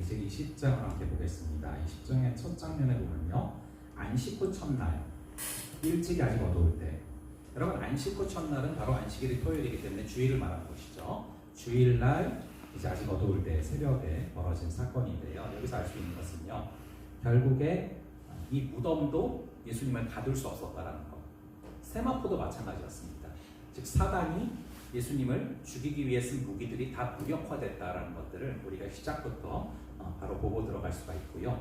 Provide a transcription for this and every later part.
이제 20장을 함께 보겠습니다. 20장의 첫 장면에 보면요, 안식 후 첫날, 일찍이 아직 어두울 때. 여러분, 안식 후 첫날은 바로 안식일이 토요일이기 때문에 주일을 말하는 것이죠. 주일날 이제 아직 어두울 때 새벽에 벌어진 사건인데요. 여기서 알 수 있는 것은요, 결국에 이 무덤도 예수님을 가둘 수 없었다라는 것. 세마포도 마찬가지였습니다. 즉 사단이 예수님을 죽이기 위해 쓴 무기들이 다 무력화됐다라는 것들을 우리가 시작부터 바로 보고 들어갈 수가 있고요.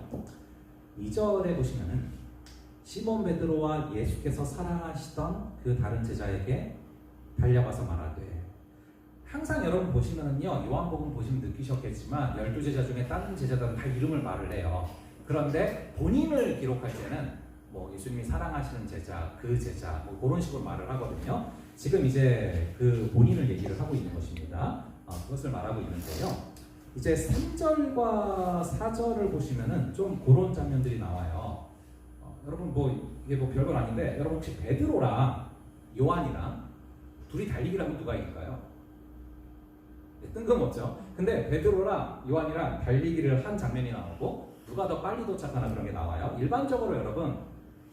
2절에 보시면은 시몬 베드로와 예수께서 사랑하시던 그 다른 제자에게 달려가서 말하되, 항상 여러분 보시면은요, 요한복음 보시면 느끼셨겠지만 12제자 중에 다른 제자들은 다 이름을 말을 해요. 그런데 본인을 기록할 때는 뭐 예수님이 사랑하시는 제자, 그 제자, 뭐 그런 식으로 말을 하거든요. 지금 이제 그 본인을 얘기를 하고 있는 것입니다. 그것을 말하고 있는데요. 이제 3절과 4절을 보시면은 좀 그런 장면들이 나와요. 여러분 뭐 이게 뭐 별건 아닌데, 여러분 혹시 베드로랑 요한이랑 둘이 달리기를 하면 누가 이길까요? 네, 뜬금없죠. 근데 베드로랑 요한이랑 달리기를 한 장면이 나오고 누가 더 빨리 도착하나 그런 게 나와요. 일반적으로 여러분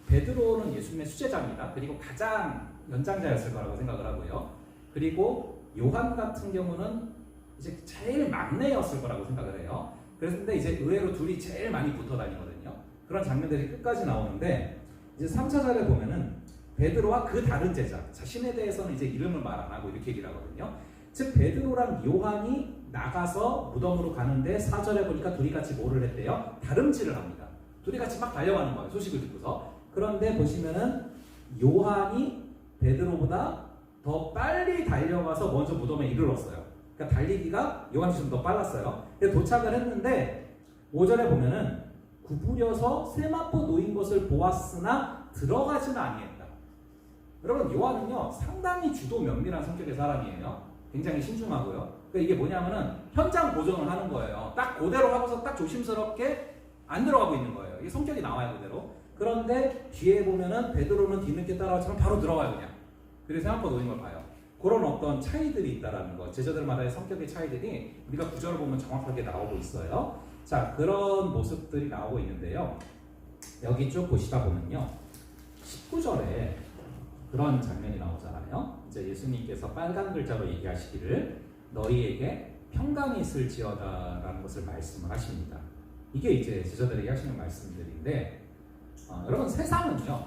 베드로는 예수님의 수제자입니다. 그리고 가장 연장자였을 거라고 생각을 하고요. 그리고 요한 같은 경우는 이제 제일 막내였을 거라고 생각을 해요. 그런데 이제 의외로 둘이 제일 많이 붙어 다니거든요. 그런 장면들이 끝까지 나오는데, 이제 3차절에 보면은 베드로와 그 다른 제자, 자신에 대해서는 이제 이름을 말 안 하고 이렇게 얘기를 하거든요. 즉 베드로랑 요한이 나가서 무덤으로 가는데 4절에 보니까 둘이 같이 뭐를 했대요? 다름질을 합니다. 둘이 같이 막 달려가는 거예요. 소식을 듣고서. 그런데 보시면은 요한이 베드로보다 더 빨리 달려가서 먼저 무덤에 이르렀어요. 그러니까 달리기가 요한이 좀 더 빨랐어요. 그래서 도착을 했는데 5절에 보면은 구부려서 세마포 놓인 것을 보았으나 들어가지는 아니했다. 여러분, 요한은요 상당히 주도 면밀한 성격의 사람이에요. 굉장히 신중하고요. 그러니까 이게 뭐냐면은 현장 보존을 하는 거예요. 딱 그대로 하고서 딱 조심스럽게 안 들어가고 있는 거예요. 이게 성격이 나와요, 그대로. 그런데 뒤에 보면은 베드로는 뒤늦게 따라왔지만 바로 들어가요, 그냥. 그래서 세마포 놓인 걸 봐요. 그런 어떤 차이들이 있다라는 거, 제자들마다의 성격의 차이들이 우리가 구절을 보면 정확하게 나오고 있어요. 자, 그런 모습들이 나오고 있는데요. 여기 쭉 보시다 보면요, 19절에 그런 장면이 나오잖아요. 이제 예수님께서 빨간 글자로 얘기하시기를 너희에게 평강이 있을지어다라는 것을 말씀을 하십니다. 이게 이제 제자들에게 하시는 말씀들인데, 여러분 세상은요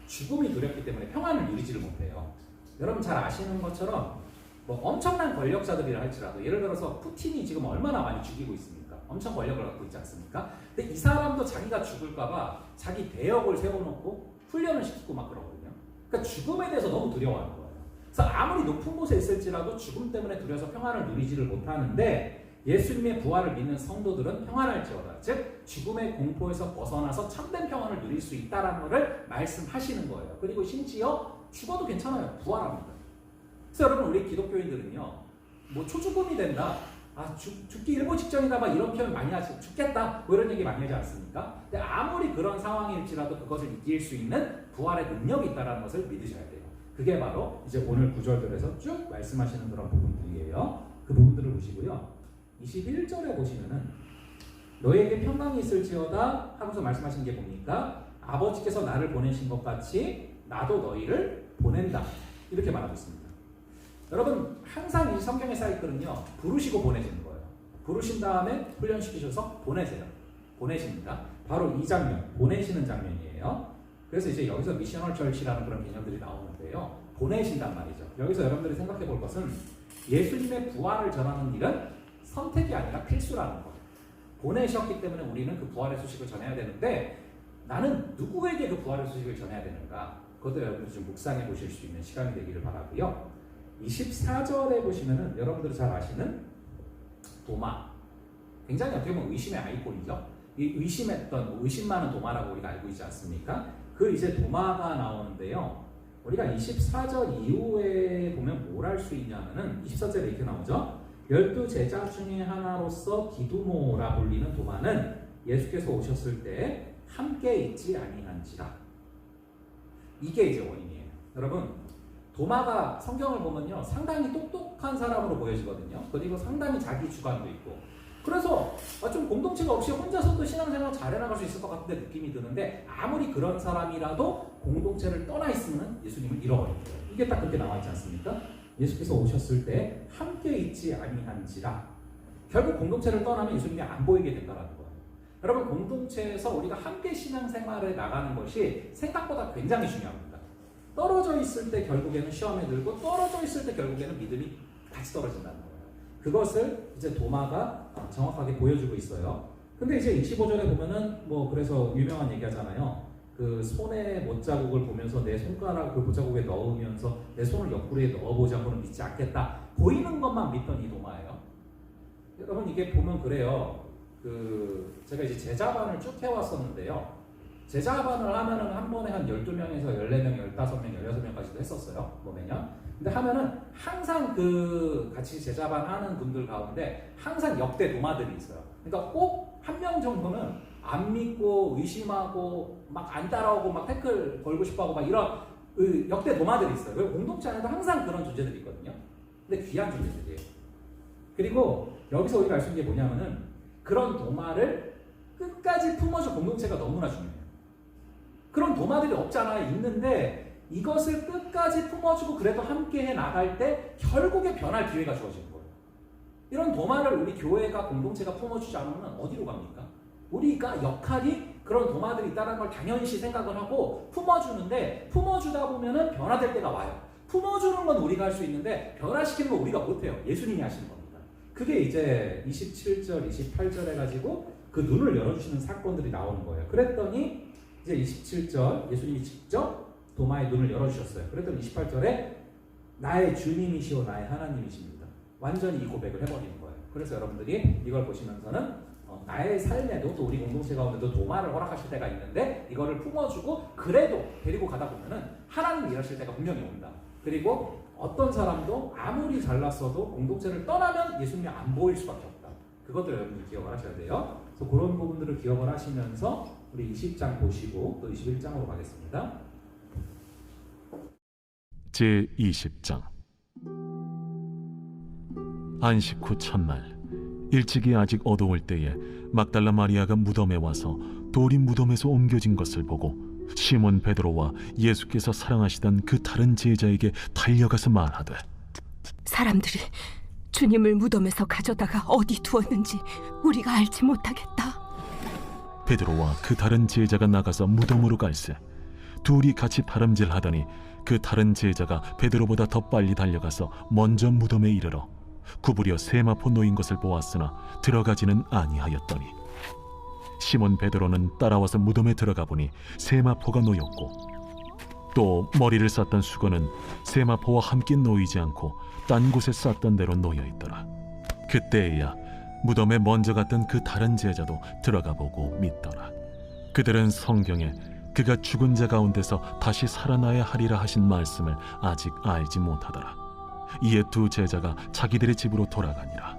죽음이 두렵기 때문에 평안을 누리지를 못해요. 여러분 잘 아시는 것처럼 뭐 엄청난 권력자들이라 할지라도, 예를 들어서 푸틴이 지금 얼마나 많이 죽이고 있습니까? 엄청 권력을 갖고 있지 않습니까? 근데 이 사람도 자기가 죽을까봐 자기 대역을 세워놓고 훈련을 시키고 막 그러거든요. 그러니까 죽음에 대해서 너무 두려워하는 거예요. 그래서 아무리 높은 곳에 있을지라도 죽음 때문에 두려워서 평안을 누리지를 못하는데, 예수님의 부활을 믿는 성도들은 평안할지어다. 즉 죽음의 공포에서 벗어나서 참된 평안을 누릴 수 있다는 것을 말씀하시는 거예요. 그리고 심지어 죽어도 괜찮아요. 부활합니다. 그래서 여러분, 우리 기독교인들은요, 뭐 초죽음이 된다, 죽기 일보 직전이다, 막 이런 표현 많이 하지, 죽겠다, 뭐 이런 얘기 많이 하지 않습니까? 근데 아무리 그런 상황일지라도 그것을 이길 수 있는 부활의 능력이 있다는 것을 믿으셔야 돼요. 그게 바로 이제 오늘 구절들에서 쭉 말씀하시는 그런 부분들이에요. 그 부분들을 보시고요. 21절에 보시면은 너에게 평강이 있을지어다 하고서 말씀하신 게 뭡니까? 아버지께서 나를 보내신 것 같이 나도 너희를 보낸다, 이렇게 말하고 있습니다. 여러분, 항상 이 성경의 사이클은요, 부르시고 보내시는 거예요. 부르신 다음에 훈련시키셔서 보내세요. 보내십니다. 바로 이 장면, 보내시는 장면이에요. 그래서 이제 여기서 미셔널 철치라는 그런 개념들이 나오는데요, 보내신단 말이죠. 여기서 여러분들이 생각해 볼 것은 예수님의 부활을 전하는 일은 선택이 아니라 필수라는 거예요. 보내셨기 때문에 우리는 그 부활의 소식을 전해야 되는데, 나는 누구에게 그 부활의 소식을 전해야 되는가? 그것도 여러분들 좀 묵상해 보실 수 있는 시간이 되기를 바라고요. 24절에 보시면은 여러분들이 잘 아시는 도마, 굉장히 어떻게 보면 의심의 아이콘이죠. 이 의심 많은 도마라고 우리가 알고 있지 않습니까? 그 이제 도마가 나오는데요, 우리가 24절 이후에 보면 뭘 할 수 있냐면은 24절에 이렇게 나오죠. 12제자 중에 하나로서 디두모라 불리는 도마는 예수께서 오셨을 때 함께 있지 아니한지라. 이게 이제 원인이에요. 여러분, 도마가 성경을 보면요, 상당히 똑똑한 사람으로 보여지거든요. 그리고 상당히 자기 주관도 있고. 그래서 좀 공동체가 없이 혼자서도 신앙생활 잘 해나갈 수 있을 것 같은데 느낌이 드는데 아무리 그런 사람이라도 공동체를 떠나 있으면 예수님을 잃어버린 거예요. 이게 딱 그렇게 나와 있지 않습니까? 예수께서 오셨을 때 함께 있지 아니한지라. 결국 공동체를 떠나면 예수님이 안 보이게 된다는 거예요. 여러분 공동체에서 우리가 함께 신앙생활에 나가는 것이 생각보다 굉장히 중요합니다. 떨어져 있을 때 결국에는 시험에 들고 떨어져 있을 때 결국에는 믿음이 같이 떨어진다는 거예요. 그것을 이제 도마가 정확하게 보여주고 있어요. 근데 이제 25절에 보면은 뭐 그래서 유명한 얘기 하잖아요. 그 손의 못자국을 보면서 내 손가락을 그 못자국에 넣으면서 내 손을 옆구리에 넣어보지 않고는 믿지 않겠다. 보이는 것만 믿던 이 도마예요. 여러분 이게 보면 그래요. 제가 이제 제자반을 쭉 해왔었는데요. 제자반을 하면은 한 번에 한 12명에서 14명, 15명, 16명까지도 했었어요. 뭐 매년. 근데 하면은 항상 같이 제자반 하는 분들 가운데 항상 역대 노마들이 있어요. 그러니까 꼭 한 명 정도는 안 믿고 의심하고 막 안 따라오고 막 태클 걸고 싶어하고 막 이런 역대 노마들이 있어요. 왜 공동체 안에도 항상 그런 존재들이 있거든요. 근데 귀한 존재들이에요. 그리고 여기서 우리가 알 수 있는 게 뭐냐면은 그런 도마를 끝까지 품어줄 공동체가 너무나 중요해요. 그런 도마들이 없잖아요. 있는데 이것을 끝까지 품어주고 그래도 함께해 나갈 때 결국에 변할 기회가 주어지는 거예요. 이런 도마를 우리 교회가 공동체가 품어주지 않으면 어디로 갑니까? 우리가 역할이 그런 도마들이 있다는 걸 당연시 생각을 하고 품어주는데 품어주다 보면은 변화될 때가 와요. 품어주는 건 우리가 할 수 있는데 변화시키는 건 우리가 못해요. 예수님이 하시는 겁니다. 그게 이제 27절, 28절 해가지고 그 눈을 열어주시는 사건들이 나오는 거예요. 그랬더니 이제 27절 예수님이 직접 도마의 눈을 열어주셨어요. 그랬더니 28절에 나의 주님이시오 나의 하나님이십니다. 완전히 이 고백을 해버리는 거예요. 그래서 여러분들이 이걸 보시면서는 나의 삶에도 또 우리 공동체 가운데도 도마를 허락하실 때가 있는데 이거를 품어주고 그래도 데리고 가다 보면은 하나님이 일하실 때가 분명히 온다. 그리고 어떤 사람도 아무리 잘났어도 공동체를 떠나면 예수님이 안 보일 수밖에 없다. 그것들 여러분들 기억을 하셔야 돼요. 그래서 그런 부분들을 기억을 하시면서 우리 20장 보시고 또 21장으로 가겠습니다. 제20장 안식 후 첫날 일찍이 아직 어두울 때에 막달라 마리아가 무덤에 와서 돌이 무덤에서 옮겨진 것을 보고 시몬 베드로와 예수께서 사랑하시던 그 다른 제자에게 달려가서 말하되 사람들이 주님을 무덤에서 가져다가 어디 두었는지 우리가 알지 못하겠다. 베드로와 그 다른 제자가 나가서 무덤으로 갈새 둘이 같이 다름질하더니 그 다른 제자가 베드로보다 더 빨리 달려가서 먼저 무덤에 이르러 구부려 세마포 놓인 것을 보았으나 들어가지는 아니하였더니 시몬 베드로는 따라와서 무덤에 들어가 보니 세마포가 놓였고 또 머리를 쌌던 수건은 세마포와 함께 놓이지 않고 딴 곳에 쌌던 대로 놓여 있더라. 그때에야 무덤에 먼저 갔던 그 다른 제자도 들어가 보고 믿더라. 그들은 성경에 그가 죽은 자 가운데서 다시 살아나야 하리라 하신 말씀을 아직 알지 못하더라. 이에 두 제자가 자기들의 집으로 돌아가니라.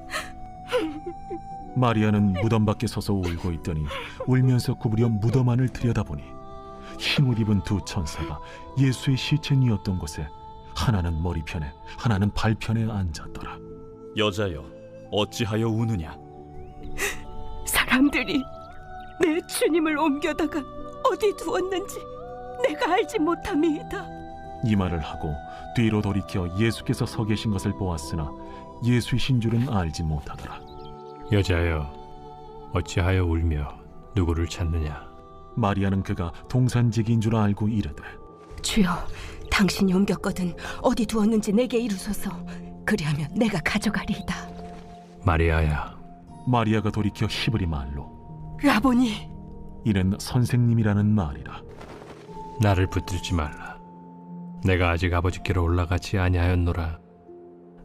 마리아는 무덤 밖에 서서 울고 있더니 울면서 구부려 무덤 안을 들여다보니 흰옷 입은 두 천사가 예수의 시체니었던 곳에 하나는 머리편에 하나는 발편에 앉았더라. 여자여, 어찌하여 우느냐? 사람들이 내 주님을 옮겨다가 어디 두었는지 내가 알지 못함이다. 이 말을 하고 뒤로 돌이켜 예수께서 서 계신 것을 보았으나 예수이신 줄은 알지 못하더라. 여자여, 어찌하여 울며 누구를 찾느냐? 마리아는 그가 동산지기인 줄 알고 이르되 주여, 당신이 옮겼거든 어디 두었는지 내게 이루소서. 그리하면 내가 가져가리이다. 마리아야. 마리아가 돌이켜 히브리 말로 라보니, 이는 선생님이라는 말이라. 나를 붙들지 말라. 내가 아직 아버지께로 올라가지 아니하였노라.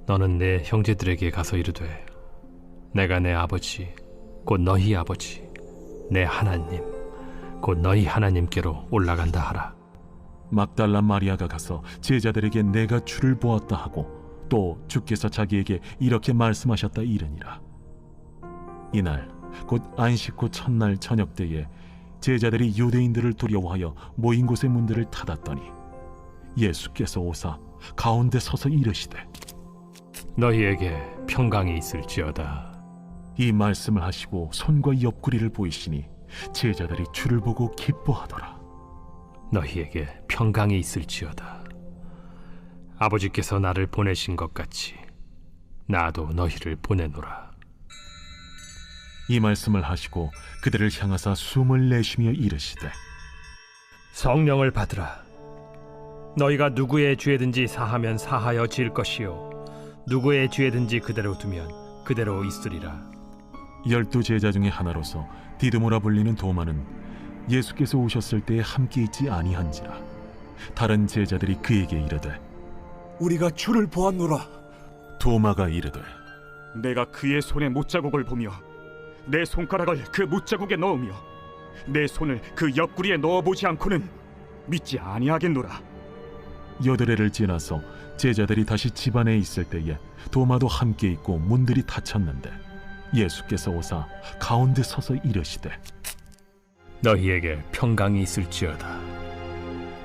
너는 내 형제들에게 가서 이르되 내가 내 아버지 곧 너희 아버지 내 하나님 곧 너희 하나님께로 올라간다 하라. 막달라 마리아가 가서 제자들에게 내가 주를 보았다 하고 또 주께서 자기에게 이렇게 말씀하셨다 이르니라. 이날 곧 안식 후 첫날 저녁 때에 제자들이 유대인들을 두려워하여 모인 곳의 문들을 닫았더니 예수께서 오사 가운데 서서 이르시되 너희에게 평강이 있을지어다. 이 말씀을 하시고 손과 옆구리를 보이시니 제자들이 주를 보고 기뻐하더라. 너희에게 평강이 있을지어다. 아버지께서 나를 보내신 것 같이 나도 너희를 보내노라. 이 말씀을 하시고 그들을 향하사 숨을 내쉬며 이르시되 성령을 받으라. 너희가 누구의 죄든지 사하면 사하여 질 것이요 누구의 죄든지 그대로 두면 그대로 있으리라. 12 제자 중에 하나로서 디드모라 불리는 도마는 예수께서 오셨을 때에 함께 있지 아니한지라. 다른 제자들이 그에게 이르되 우리가 주를 보았노라. 도마가 이르되 내가 그의 손에 못자국을 보며 내 손가락을 그 못자국에 넣으며 내 손을 그 옆구리에 넣어보지 않고는 믿지 아니하겠노라. 8해를 지나서 제자들이 다시 집 안에 있을 때에 도마도 함께 있고 문들이 닫혔는데 예수께서 오사 가운데 서서 이르시되 너희에게 평강이 있을지어다.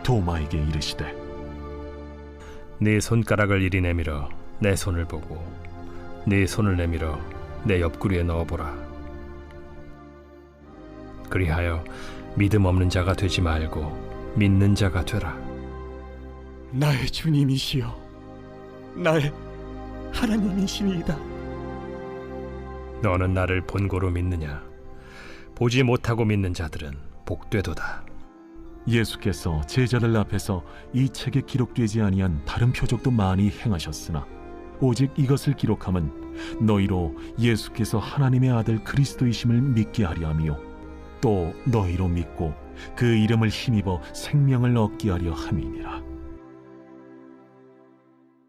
도마에게 이르시되 네 손가락을 이리 내밀어 내 손을 보고 네 손을 내밀어 내 옆구리에 넣어보라. 그리하여 믿음 없는 자가 되지 말고 믿는 자가 되라. 나의 주님이시여, 나의 하나님이시니이다. 너는 나를 본고로 믿느냐? 보지 못하고 믿는 자들은 복되도다. 예수께서 제자들 앞에서 이 책에 기록되지 아니한 다른 표적도 많이 행하셨으나 오직 이것을 기록함은 너희로 예수께서 하나님의 아들 그리스도이심을 믿게 하려 함이요 또 너희로 믿고 그 이름을 힘입어 생명을 얻게 하려 함이니라.